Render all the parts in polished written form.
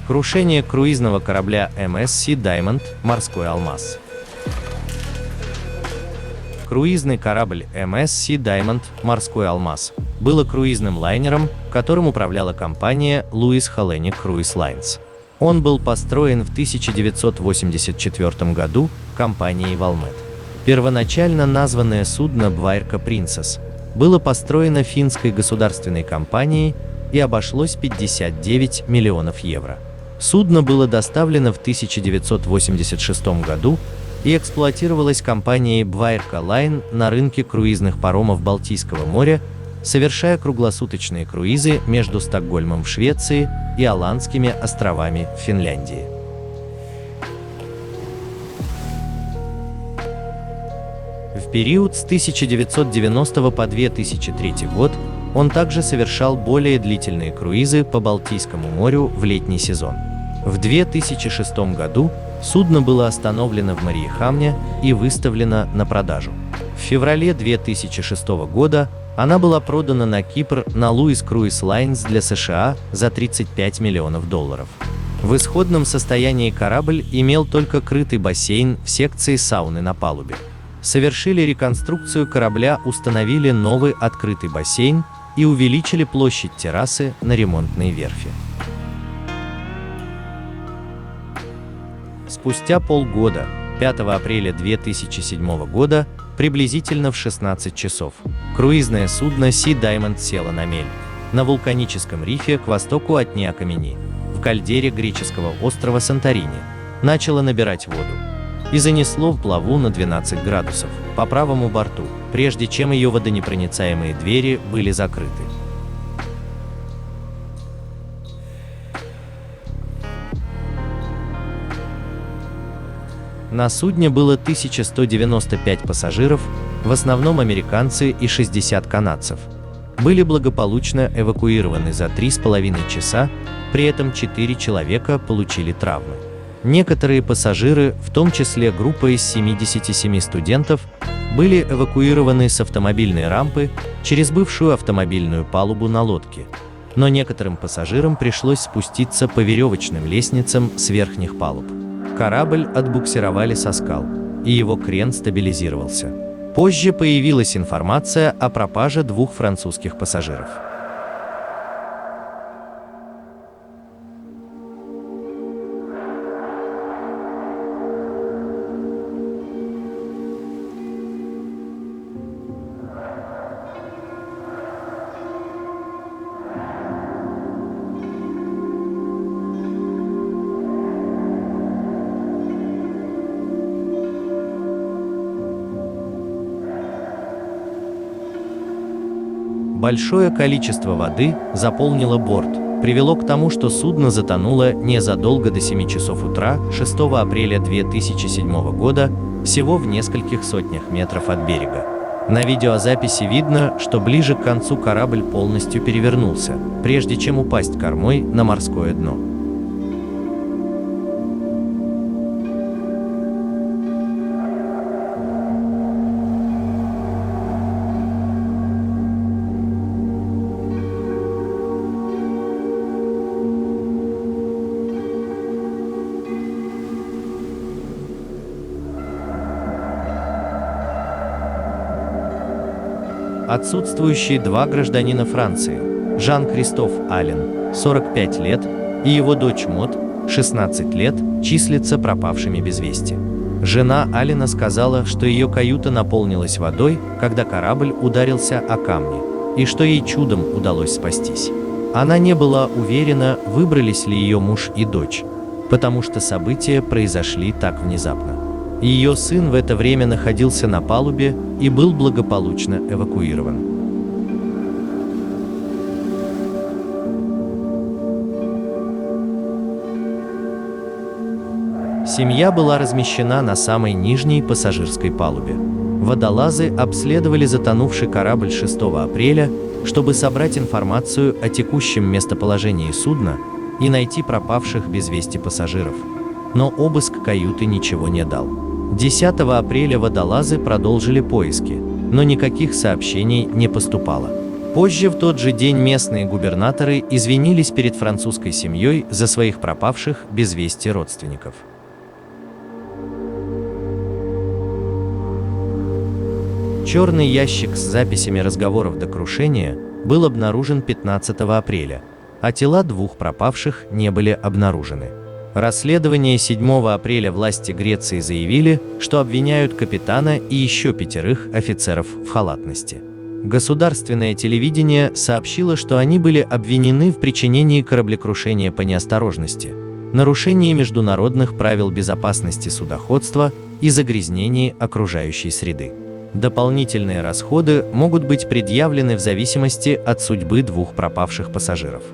Крушение круизного корабля MSC Diamond «Морской алмаз». Круизный корабль MSC Diamond «Морской алмаз» был круизным лайнером, которым управляла компания Louis Hellenic Cruise Lines. Он был построен в 1984 году компанией Valmet. Первоначально названное судно Бвайрка Принцесс было построено финской государственной компанией и обошлось 59 миллионов евро. Судно было доставлено в 1986 году и эксплуатировалось компанией Бвайрка Лайн на рынке круизных паромов Балтийского моря, совершая круглосуточные круизы между Стокгольмом в Швеции и Аландскими островами в Финляндии. В период с 1990 по 2003 год он также совершал более длительные круизы по Балтийскому морю в летний сезон. В 2006 году судно было остановлено в Мариехамне и выставлено на продажу. В феврале 2006 года она была продана на Кипр на Louis Cruise Lines для США за $35 миллионов. В исходном состоянии корабль имел только крытый бассейн в секции сауны на палубе. Совершили реконструкцию корабля, установили новый открытый бассейн и увеличили площадь террасы на ремонтной верфи. Спустя полгода, 5 апреля 2007 года, приблизительно в 16 часов, круизное судно Sea Diamond село на мель на вулканическом рифе к востоку от Ниакамени, в кальдере греческого острова Санторини, начало набирать воду и занесло в плаву на 12 градусов по правому борту, прежде чем ее водонепроницаемые двери были закрыты. На судне было 1195 пассажиров, в основном американцы и 60 канадцев. Были благополучно эвакуированы за 3,5 часа, при этом 4 человека получили травмы. Некоторые пассажиры, в том числе группа из 77 студентов, были эвакуированы с автомобильной рампы через бывшую автомобильную палубу на лодке. Но некоторым пассажирам пришлось спуститься по веревочным лестницам с верхних палуб. Корабль отбуксировали со скал, и его крен стабилизировался. Позже появилась информация о пропаже 2 французских пассажиров. Большое количество воды заполнило борт, привело к тому, что судно затонуло незадолго до 7 часов утра 6 апреля 2007 года, всего в нескольких сотнях метров от берега. На видеозаписи видно, что ближе к концу корабль полностью перевернулся, прежде чем упасть кормой на морское дно. Отсутствующие 2 гражданина Франции, Жан-Кристоф Ален, 45 лет, и его дочь Мод, 16 лет, числятся пропавшими без вести. Жена Алена сказала, что ее каюта наполнилась водой, когда корабль ударился о камни, и что ей чудом удалось спастись. Она не была уверена, выбрались ли ее муж и дочь, потому что события произошли так внезапно. Ее сын в это время находился на палубе и был благополучно эвакуирован. Семья была размещена на самой нижней пассажирской палубе. Водолазы обследовали затонувший корабль 6 апреля, чтобы собрать информацию о текущем местоположении судна и найти пропавших без вести пассажиров. Но обыск каюты ничего не дал. 10 апреля водолазы продолжили поиски, но никаких сообщений не поступало. Позже в тот же день местные губернаторы извинились перед французской семьей за своих пропавших без вести родственников. Черный ящик с записями разговоров до крушения был обнаружен 15 апреля, а тела двух пропавших не были обнаружены. Расследование 7 апреля власти Греции заявили, что обвиняют капитана и еще 5 офицеров в халатности. Государственное телевидение сообщило, что они были обвинены в причинении кораблекрушения по неосторожности, нарушении международных правил безопасности судоходства и загрязнении окружающей среды. Дополнительные расходы могут быть предъявлены в зависимости от судьбы двух пропавших пассажиров.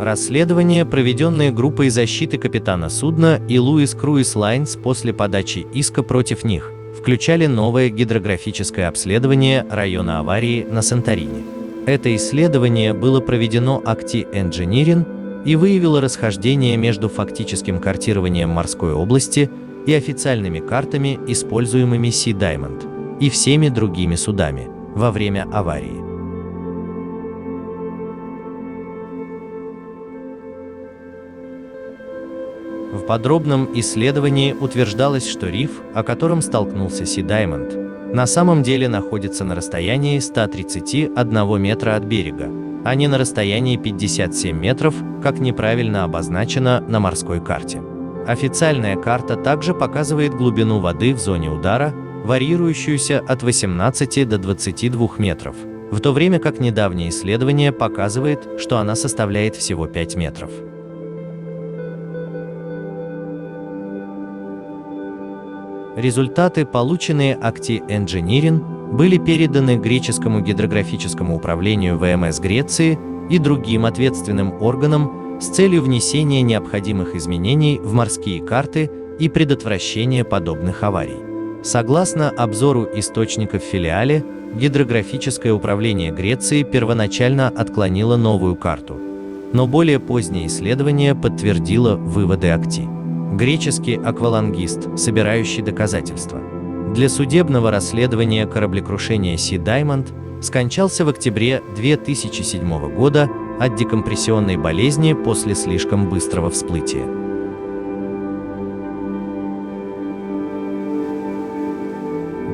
Расследование, проведенное группой защиты капитана судна и Louis Cruise Lines после подачи иска против них, включали новое гидрографическое обследование района аварии на Санторини. Это исследование было проведено ACTI Engineering и выявило расхождение между фактическим картированием морской области и официальными картами, используемыми Sea Diamond и всеми другими судами во время аварии. В подробном исследовании утверждалось, что риф, о котором столкнулся Sea Diamond, на самом деле находится на расстоянии 131 метра от берега, а не на расстоянии 57 метров, как неправильно обозначено на морской карте. Официальная карта также показывает глубину воды в зоне удара, варьирующуюся от 18 до 22 метров, в то время как недавнее исследование показывает, что она составляет всего 5 метров. Результаты, полученные ACTI Engineering, были переданы греческому гидрографическому управлению ВМС Греции и другим ответственным органам с целью внесения необходимых изменений в морские карты и предотвращения подобных аварий. Согласно обзору источников в филиале, гидрографическое управление Греции первоначально отклонило новую карту, но более позднее исследование подтвердило выводы ACTI. Греческий аквалангист, собирающий доказательства для судебного расследования кораблекрушения Sea Diamond, скончался в октябре 2007 года от декомпрессионной болезни после слишком быстрого всплытия. –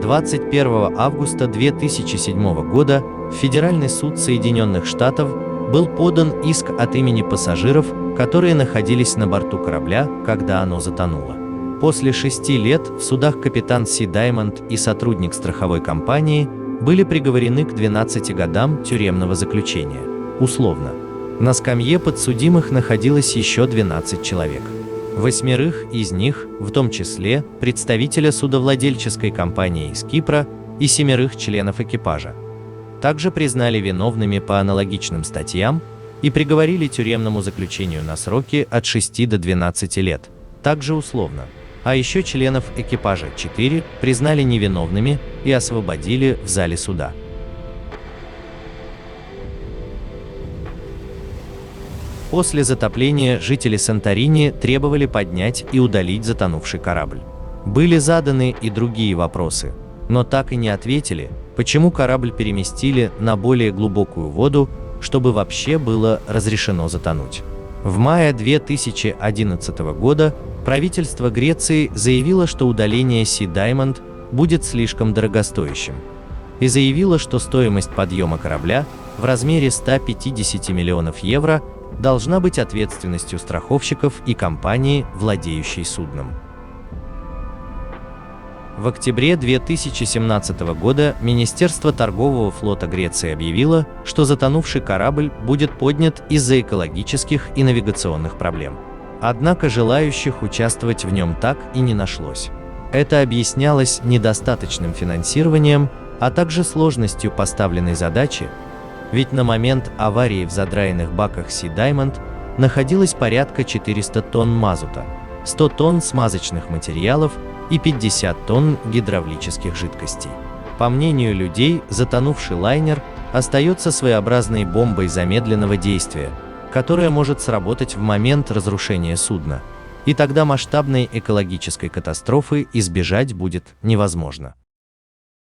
21 августа 2007 года в Федеральный суд Соединенных Штатов был подан иск от имени пассажиров, которые находились на борту корабля, когда оно затонуло. После 6 лет в судах капитан Sea Diamond и сотрудник страховой компании были приговорены к 12 годам тюремного заключения, условно. На скамье подсудимых находилось еще 12 человек. 8 из них, в том числе представителя судовладельческой компании из Кипра и 7 членов экипажа, также признали виновными по аналогичным статьям и приговорили тюремному заключению на сроки от 6 до 12 лет, также условно. А еще членов экипажа 4 признали невиновными и освободили в зале суда. После затопления жители Санторини требовали поднять и удалить затонувший корабль. Были заданы и другие вопросы, но так и не ответили, почему корабль переместили на более глубокую воду, чтобы вообще было разрешено затонуть. В мае 2011 года правительство Греции заявило, что удаление Sea Diamond будет слишком дорогостоящим, и заявило, что стоимость подъема корабля в размере 150 миллионов евро должна быть ответственностью страховщиков и компании, владеющей судном. В октябре 2017 года Министерство торгового флота Греции объявило, что затонувший корабль будет поднят из-за экологических и навигационных проблем. Однако желающих участвовать в нем так и не нашлось. Это объяснялось недостаточным финансированием, а также сложностью поставленной задачи, ведь на момент аварии в задраенных баках Sea Diamond находилось порядка 400 тонн мазута, 100 тонн смазочных материалов и 50 тонн гидравлических жидкостей. По мнению людей, затонувший лайнер остается своеобразной бомбой замедленного действия, которая может сработать в момент разрушения судна и тогда масштабной экологической катастрофы избежать будет невозможно.